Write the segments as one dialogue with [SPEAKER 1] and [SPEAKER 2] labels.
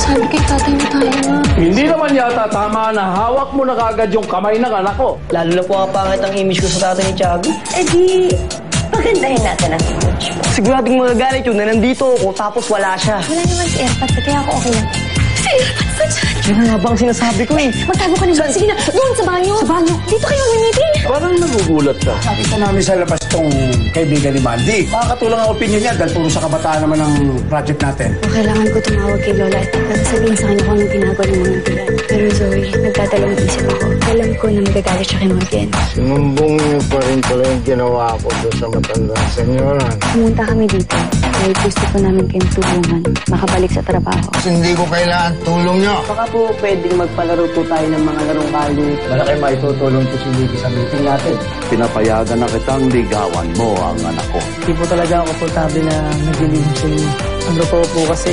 [SPEAKER 1] Sabi kay tatay mo tayo na.
[SPEAKER 2] Hindi naman yata tama na hawak mo na kagad yung kamay ng anak ko.
[SPEAKER 3] Lalo na po kapangit ang image ko sa tatay ni Tiago.
[SPEAKER 1] Eh di, pagandahin natin ang image mo.
[SPEAKER 3] Siguradong magagalit yun na nandito ako tapos wala siya.
[SPEAKER 1] Wala naman si Erpat, kaya ako okay lang. Si Erpat, saan?
[SPEAKER 3] Yun nga ba ang sinasabi ko eh?
[SPEAKER 1] Magtago ka na dyan. Sige na, doon sa banyo. Sa banyo. Dito kayo mag-meeting.
[SPEAKER 2] Parang nagugulat ka.
[SPEAKER 4] Nakita namin sa labas tong kaibigan ni Mandy. Makakatulong ang opinion niya dahil puro sa kabataan naman ang project natin.
[SPEAKER 1] Kailangan ko tumawag kay Lola at sabihin sa kanya kung anong ginagawa ng mga tiyan. Pero Zoe, nagdadalawang isip ako. Alam ko na magagalit siya kay Morgan.
[SPEAKER 5] Sinumbong niyo pa rin pala yung ginawa ko doon sa matandang senyora.
[SPEAKER 1] Pumunta kami dito dahil gusto ko namin kayong tulungan makabalik sa trabaho.
[SPEAKER 5] Kasi hindi ko kailangan tulong niyo.
[SPEAKER 3] Baka po pwedeng magpalaro po tayo ng mga larong kali.
[SPEAKER 2] Malaki maitutulong po si Vicky sa meeting natin. Pinapayagan na kitang ligawan mo ang anak ko.
[SPEAKER 3] Hindi po talaga ako komportable na naglilihim sa inyo. Ang totoo po kasi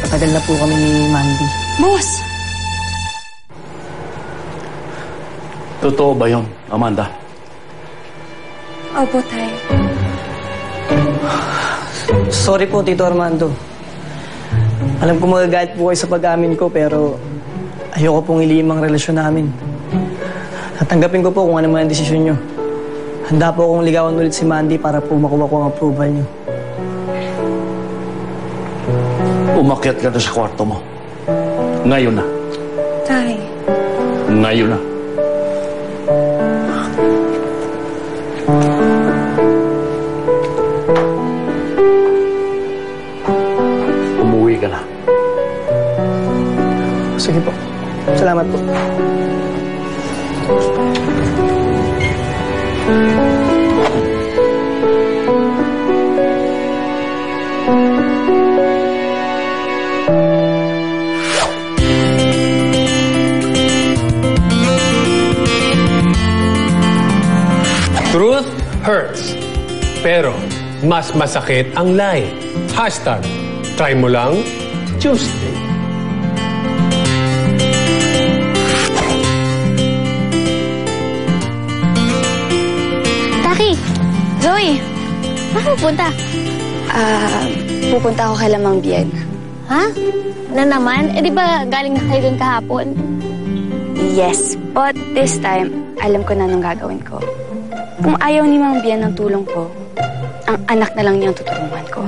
[SPEAKER 3] matagal na po kami ni Mandy.
[SPEAKER 1] Boss!
[SPEAKER 2] Totoo ba yun, Amanda?
[SPEAKER 1] Opo, tay.
[SPEAKER 3] Sorry po, Tito Armando. Alam ko magagalit po kayo sa pag-amin ko, pero ayoko pong ilihim ang relasyon namin. Tatanggapin ko po kung ano man ang desisyon nyo. Handa po akong ligawan ulit si Mandy para po makuha ko ang approval nyo.
[SPEAKER 2] Umakyat ka na sa kwarto mo. Ngayon na.
[SPEAKER 1] Tay.
[SPEAKER 2] Ngayon na. Umuwi ka na.
[SPEAKER 3] Sige po. Salamat po.
[SPEAKER 6] Truth hurts. Pero mas masakit ang lie. Hashtag, try mo lang, Tuesday.
[SPEAKER 1] Taki! Zoe! Saan pupunta? Pupunta ako kay Lamang Bien. Ha? Na naman? Eh di ba galing na kayo dun kahapon? Yes, but this time, alam ko na anong gagawin ko. Kung ayaw ni Mang Bien ng tulong ko, ang anak na lang niya ang tutulungan ko.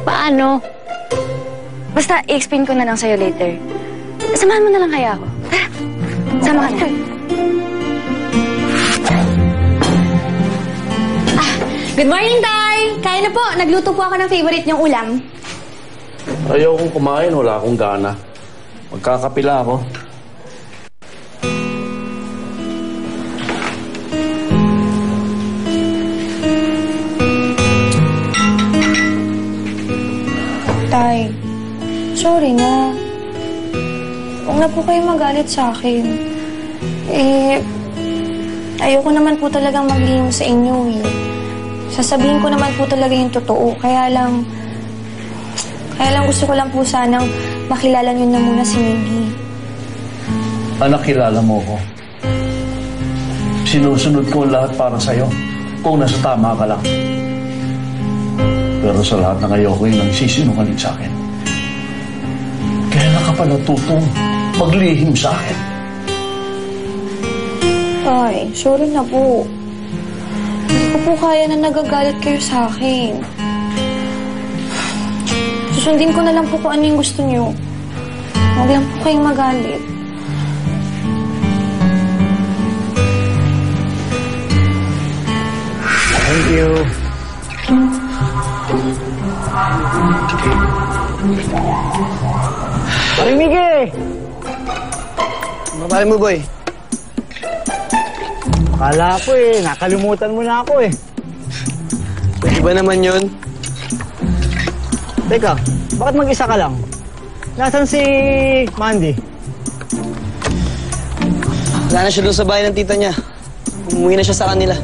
[SPEAKER 1] Paano? Basta, i-explain ko na lang sa'yo later. Samahan mo na lang kaya ako. Tara, sama ka na.
[SPEAKER 7] Good morning, Tay! Kaya na po. Nagluto po ako ng favorite niyong ulam.
[SPEAKER 2] Ayaw kong kumain, wala akong gana. Magkakapila ako.
[SPEAKER 7] Tay, sorry na. Huwag na po kayo magalit sa akin. Ayoko naman po talagang maglihim sa inyo eh. Sasabihin ko naman po talaga yung totoo. Kaya lang gusto ko lang po sanang makilala niyo na muna si Mindy.
[SPEAKER 2] Anak, kilala mo ko. Sinusunod ko lahat para sa'yo. Kung nasa tama ka lang. Pero sa lahat ng ayoko yung nagsisinungaling sa akin. Kailan ka pa natutong maglihim sa akin?
[SPEAKER 7] Tay, sorry na po. Hindi ko po kaya na nagagalit kayo sa akin. Susundin ko na lang po kung ano yung gusto niyo. Huwag lang po kayong magalit.
[SPEAKER 5] Thank you.
[SPEAKER 3] Paring Miggy! Mapali mo, boy.
[SPEAKER 5] Akala ko nakalimutan mo na ako
[SPEAKER 3] Pwede ba naman yun?
[SPEAKER 5] Teka, bakit mag-isa ka lang? Nasaan si Mandy?
[SPEAKER 3] Wala na siya doon sa bahay ng tita niya. Umuwi na siya sa kanila.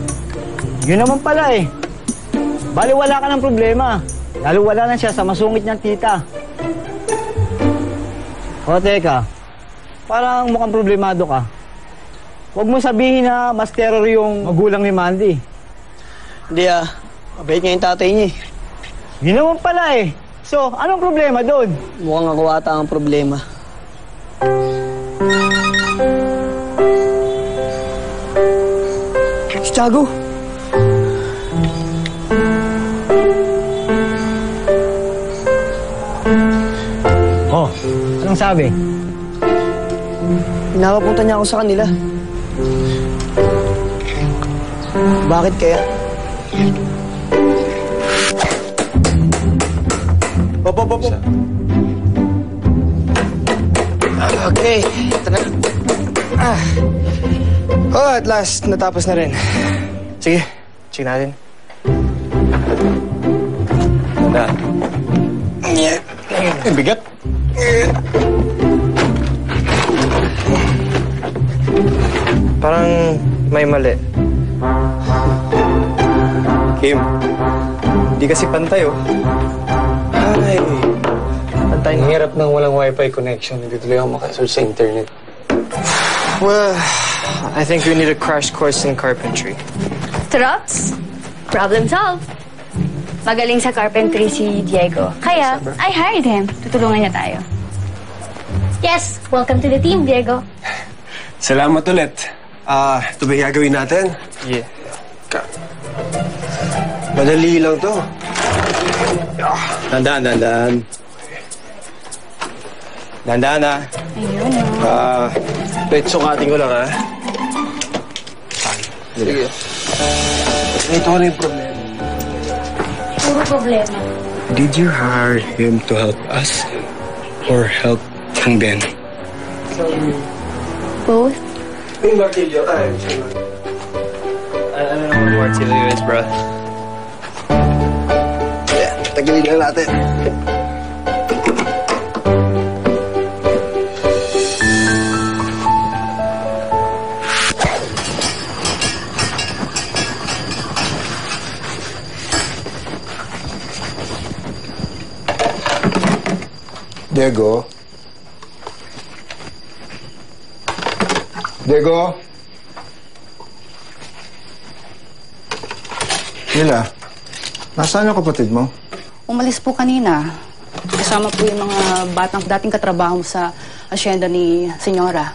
[SPEAKER 5] Yun naman pala Bali wala ka ng problema. Lalo wala na siya sa masungit niyang tita. O teka, parang mukhang problemado ka. Huwag mo sabihin na mas terror yung magulang ni Mandy.
[SPEAKER 3] Hindi mabait nga yung tatay niya eh.
[SPEAKER 5] Yun naman pala So, anong problema doon?
[SPEAKER 3] Mukhang ako ata ang problema. Si Tiago!
[SPEAKER 5] Oh, anong sabi?
[SPEAKER 3] Pinapapunta niya ako sa kanila. Bakit kaya? Hop. Okay, ito na. Oh, at last, natapos na rin. Sige, check natin. Na. Bigat. Parang may mali. Kim, hindi kasi pantay, oh. Ay, pantay.
[SPEAKER 8] Ang hirap ng walang wifi connection. Hindi tuloy ako makasearch sa internet.
[SPEAKER 3] Well, I think we need a crash course in carpentry.
[SPEAKER 1] Trots, problem solved. Magaling sa carpentry si Diego. Kaya, I hired him. Tutulungan niya tayo. Yes, welcome to the team, Diego.
[SPEAKER 8] Salamat ulit. Ito ba yung gagawin natin?
[SPEAKER 3] Yeah. Madali lang to. Dandaan. Dandaan, ha?
[SPEAKER 1] Ayun,
[SPEAKER 8] Wait, sukatin ko lang, ha? Sige. Ito na yung problema.
[SPEAKER 1] Puro problema.
[SPEAKER 8] Did you hire him to help us? Or help Kang Ben?
[SPEAKER 1] Both?
[SPEAKER 8] Yung martilyo,
[SPEAKER 3] Ano naman martilyo is, bro?
[SPEAKER 8] Yeah, tagilin lang natin.
[SPEAKER 4] Diego? Nila, nasaan yung kapatid mo?
[SPEAKER 9] Umalis po kanina. Kasama po yung mga batang dating katrabaho sa asyenda ni Senyora.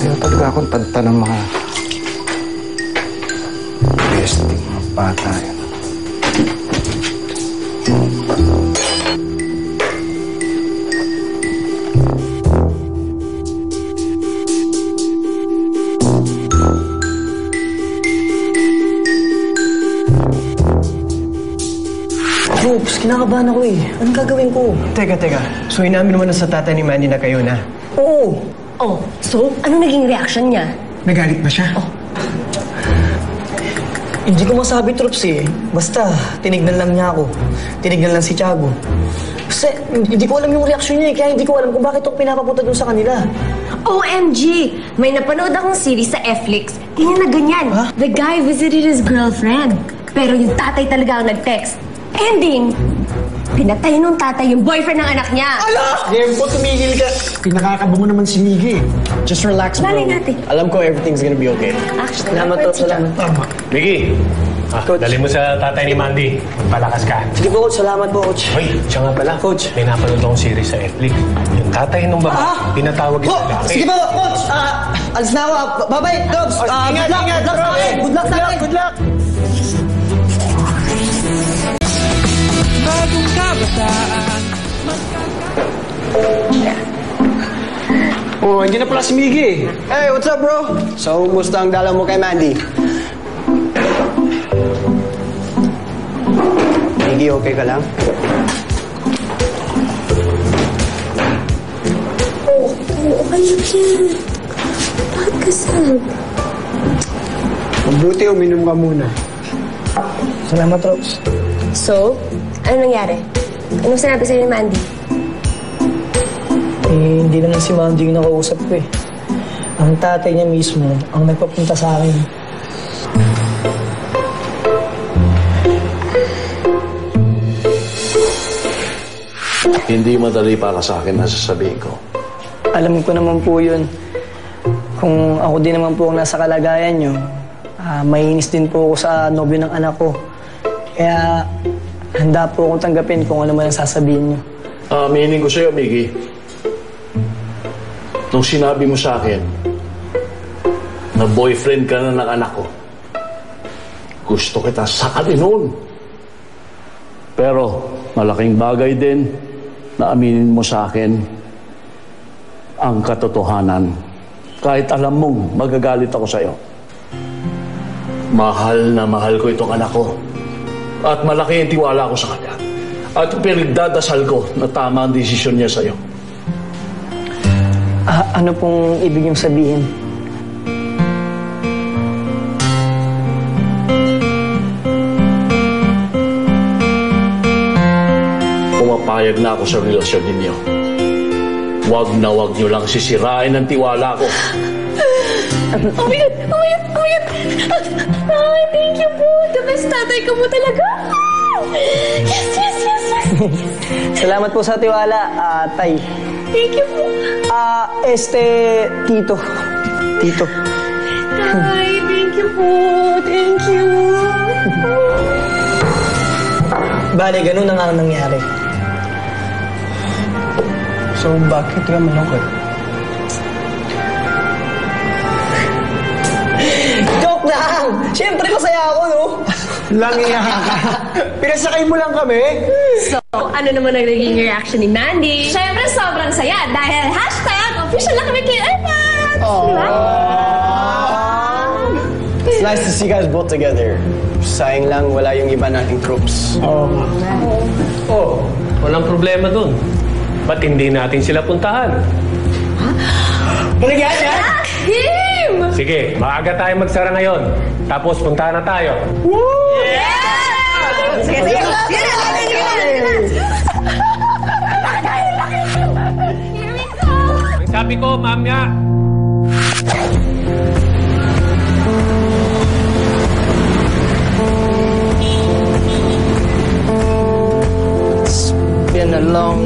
[SPEAKER 4] Ayaw talaga akong tagta ng mga besting, mga bata yun.
[SPEAKER 3] Oops, kinakabahan ako eh. Anong gagawin ko?
[SPEAKER 10] Teka. So, inamin naman na sa tatay ni Mandy na kayo na?
[SPEAKER 3] Oo.
[SPEAKER 11] Oh, so? Anong naging reaction niya?
[SPEAKER 10] Nagalit ba siya?
[SPEAKER 11] Oh.
[SPEAKER 3] Hindi ko masabi, Troops eh. Basta, tinignan lang niya ako. Tinignan lang si Tiago. Kasi, hindi ko alam yung reaction niya eh. Kaya hindi ko alam kung bakit ako pinapapunta dun sa kanila.
[SPEAKER 11] OMG! May napanood akong series sa Netflix. Ganyan na ganyan.
[SPEAKER 3] Ha?
[SPEAKER 11] The guy visited his girlfriend. Pero yung tatay talaga ang nag-text. Ending! Pinatay nung tatay yung boyfriend ng anak niya.
[SPEAKER 10] Game po, tumigil ka. Pinakakabango naman si Miggy. Just relax, bro.
[SPEAKER 11] Bali natin.
[SPEAKER 10] Alam ko everything's gonna be okay.
[SPEAKER 11] Actually,
[SPEAKER 3] Salamat, Troops. Salamat.
[SPEAKER 6] Vicky, dali mo sa tatay ni Mandy. Palakas ka.
[SPEAKER 3] Sige po, Coach. Salamat po, Coach.
[SPEAKER 6] Hoy, siya nga pala, Coach. May napanood akong series sa Netflix. Yung tatay ng babae, pinatawag yung lalaki.
[SPEAKER 3] Sige po, Coach. Alis na ako. Bye-bye, Troops. Good luck. Good luck sa akin.
[SPEAKER 10] Good luck!
[SPEAKER 12] Bagong kabataan.
[SPEAKER 10] Oh, hindi na pala si Miggy.
[SPEAKER 3] Hey, what's up, bro? So, musta ang dala mo kay Mandy? Miggy, okay ka lang?
[SPEAKER 11] Okay yan. Bakit ka sad?
[SPEAKER 10] Mabuti, uminom ka muna.
[SPEAKER 3] Salamat, Troops.
[SPEAKER 11] So, ano nangyari? Anong sinabi sa'yo ni Mandy?
[SPEAKER 3] Eh, hindi naman si Mandy yung nakausap ko eh. Ang tatay niya mismo ang nagpapunta sa akin.
[SPEAKER 2] Hindi madali para sa akin na sasabihin ko.
[SPEAKER 3] Alam ko naman po yun. Kung ako din naman po ang nasa kalagayan nyo, maiinis din po ako sa nobyo ng anak ko. Kaya handa po akong tanggapin kung ano man ang sasabihin nyo.
[SPEAKER 2] Aminin ko sa'yo, Miggy. Nung sinabi mo sa akin na boyfriend ka na ng anak ko, gusto kita sakalin noon. Pero malaking bagay din na aminin mo sa akin ang katotohanan. Kahit alam mong magagalit ako sa'yo. Mahal na mahal ko itong anak ko. At malaki ang tiwala ko sa kanya. At pinagdadasal ko na tama ang desisyon niya sa'yo.
[SPEAKER 3] Ano pong ibig niyong sabihin?
[SPEAKER 2] Pumapayag na ako sa relasyon ninyo. Wag na wag niyo lang sisirain ang tiwala ko.
[SPEAKER 11] Oh my God! Oh my God! Oh my God! Ay, thank you po! The best tatay ko mo talaga! Yes, yes, yes, yes!
[SPEAKER 3] Salamat po sa tiwala, Tay.
[SPEAKER 11] Thank you po!
[SPEAKER 3] Tito.
[SPEAKER 11] Tay, thank you po! Thank you!
[SPEAKER 3] Bale, ganun na nga ang nangyari. So, bakit ka malungkot? Joke lang! Siyempre, masaya ako, no?
[SPEAKER 10] Langiya ka. Pinasakay mo lang kami.
[SPEAKER 11] So, ano naman ang naging reaction ni Mandy? Siyempre, sobrang saya dahil #official na kami kay Evan!
[SPEAKER 5] It's nice to see you guys both together. Sayang lang, wala yung iba nating troops.
[SPEAKER 6] Walang problema dun. Ba't hindi natin sila puntahan?
[SPEAKER 10] Balik yan, ha?
[SPEAKER 11] Him!
[SPEAKER 6] Sige, maaga tayo magsara ngayon. Tapos puntahan na tayo.
[SPEAKER 11] Sige!
[SPEAKER 6] Ang sabi ko, mamya.
[SPEAKER 5] It's been a long,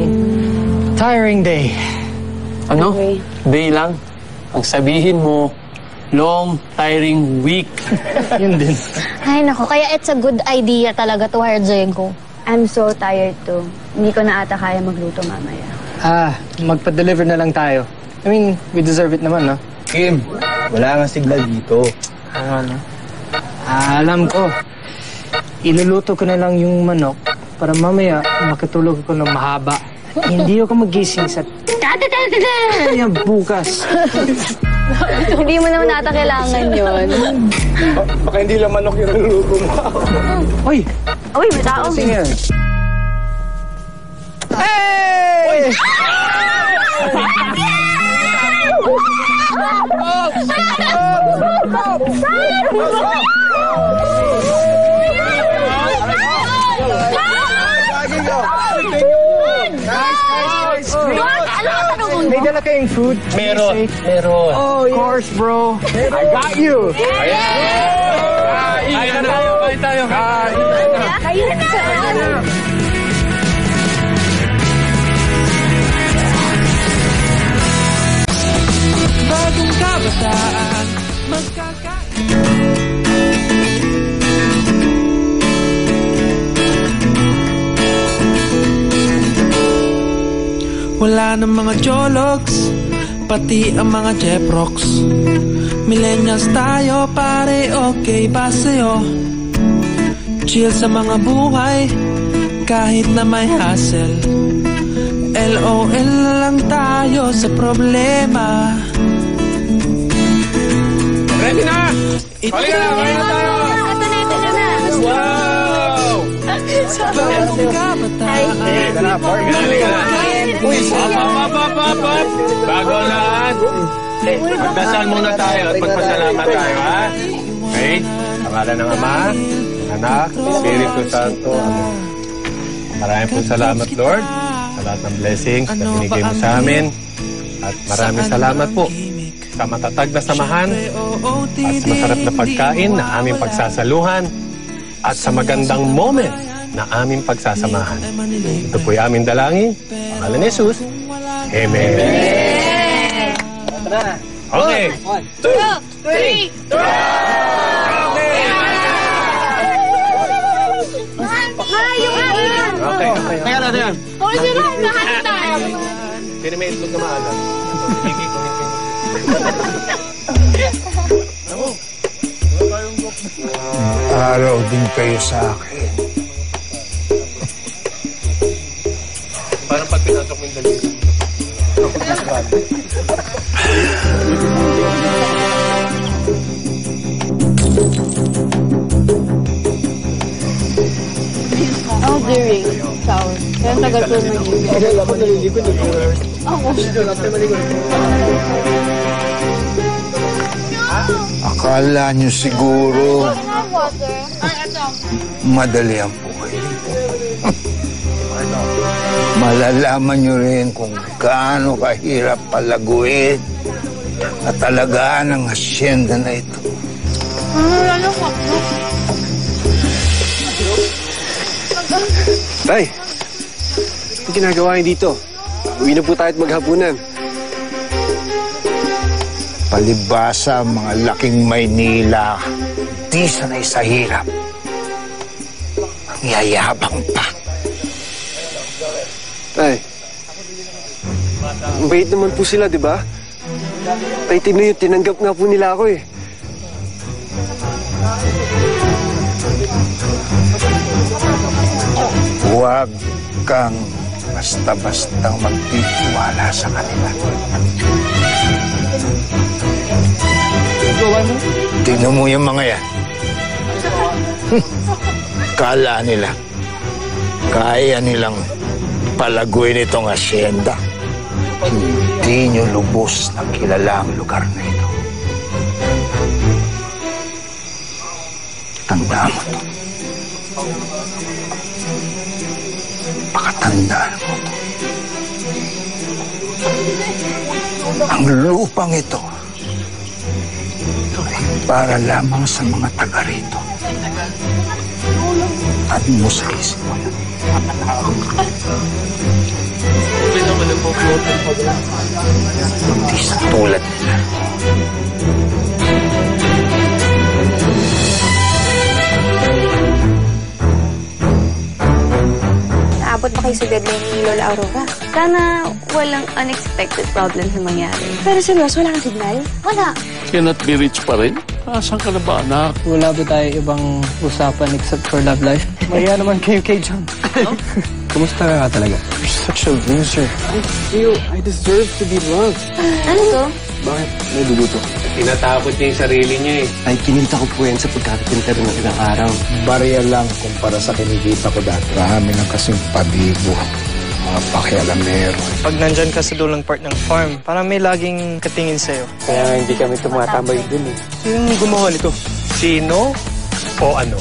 [SPEAKER 5] tiring day.
[SPEAKER 3] Ano? Day lang? Ang sabihin mo, long, tiring week. Yun din.
[SPEAKER 1] Ay, nako. Kaya it's a good idea talaga to hire Diego. I'm so tired too. Hindi ko na ata kaya magluto mamaya.
[SPEAKER 5] Magpa-deliver na lang tayo. I mean, we deserve it naman, no?
[SPEAKER 10] Kim, wala nga signal dito.
[SPEAKER 5] Ano? Alam ko. Iluluto ko na lang yung manok para mamaya makatulog ako ng mahaba. Hindi ako magising sa yan bukas.
[SPEAKER 1] Hindi mo naman ata kailangan yun.
[SPEAKER 10] Baka hindi lang manok yung niluluto mo.
[SPEAKER 5] Uy,
[SPEAKER 1] may tao.
[SPEAKER 5] sige. Hey! May dala kayong food?
[SPEAKER 6] Meron.
[SPEAKER 5] Oh, of course, bro. I got you.
[SPEAKER 6] Kain tayo.
[SPEAKER 12] Bagong kabataan, wala ng mga jologs, pati ang mga jeprox. Millennials tayo, pare, okay ba sa'yo? Chill sa mga buhay, kahit na may hassle. LOL lang tayo sa problema.
[SPEAKER 6] Ready na! Halika na tayo! Wow!
[SPEAKER 12] Bagong kabataan.
[SPEAKER 6] Bago lahat. Magdasal muna tayo at magpasalamat tayo, ha? Okay? Pangalan ng Ama, ng Anak, Espiritu Santo. Amen. Maraming po salamat, Lord, sa lahat ng blessings na binigay mo sa amin. At maraming salamat po sa matatag na samahan at sa masarap na pagkain na aming pagsasaluhan at sa magandang moment na aming pagsasamahan. Ito po'y aming dalangin. Pangalan ni Jesus. Amen. Okay.
[SPEAKER 11] 1, 2, 3, throw! Yung akin!
[SPEAKER 6] Okay.
[SPEAKER 3] Teka na, teka.
[SPEAKER 11] Hoy, sino? Lahat tayo!
[SPEAKER 6] Pero may itlog na maalam. Hindi ko
[SPEAKER 13] Araw din kayo sa akin.
[SPEAKER 6] Parang pag pinatok mo yung daliri.
[SPEAKER 1] Oh, the rain. Shower. Kaya tagal ko mag-ibig.
[SPEAKER 3] Ako nalilipin.
[SPEAKER 1] Ako.
[SPEAKER 13] Akala nyo siguro madali ang buhay dito. Malalaman nyo rin kung gaano kahirap palaguin at alagaan ang asyenda na ito.
[SPEAKER 8] Tay, ano ginagawa niyo dito? Uwi na po tayo at maghapunan.
[SPEAKER 13] Palibasa ang mga laking Maynila, di sanay sa hirap. Ang yayabang pa.
[SPEAKER 8] Tay, ang bait naman po sila, di ba? Tay, tignan yun, tinanggap nga po nila ako eh.
[SPEAKER 13] Huwag kang basta-bastang magtitiwala sa kanila. Tingnan mo yung mga yan. Kala nila, kaya nilang palaguin itong asyenda. Hindi nyo lubos na kilala ang lugar na ito. Tandaan mo to. Pakatandaan mo to. Ang lupang ito para lamang sa mga taga rito. At mo sa isip mo yan. Hindi sa tulad nila.
[SPEAKER 7] Naabot ba kayo sa deadline ni Lola Aurora?
[SPEAKER 1] Sana walang unexpected problems na mangyari.
[SPEAKER 7] Pero seryoso, wala kang signal? Wala.
[SPEAKER 2] Cannot be reached pa rin? Asan ka na ba, anak?
[SPEAKER 3] Wala ba tayo ibang usapan except for love life? Maya naman kayo kay John.
[SPEAKER 8] Kumusta ka talaga? You're such a loser. I feel I deserve to be loved.
[SPEAKER 7] Ano to?
[SPEAKER 8] Bakit? May dugo to.
[SPEAKER 6] Tinatakot niya yung sarili niya eh.
[SPEAKER 8] Ay, kininta ko po yan sa pagkakapinta rin ng ilang araw.
[SPEAKER 13] Barya lang kumpara sa kinikita ko dati. Marami ng kasing pabibo. Mga pakialamero.
[SPEAKER 3] Pag nandyan ka sa dulang part ng farm, parang may laging katingin sa'yo.
[SPEAKER 8] Kaya hindi kami tumatambay dun eh.
[SPEAKER 3] Yung gumawa nito?
[SPEAKER 6] Sino o ano?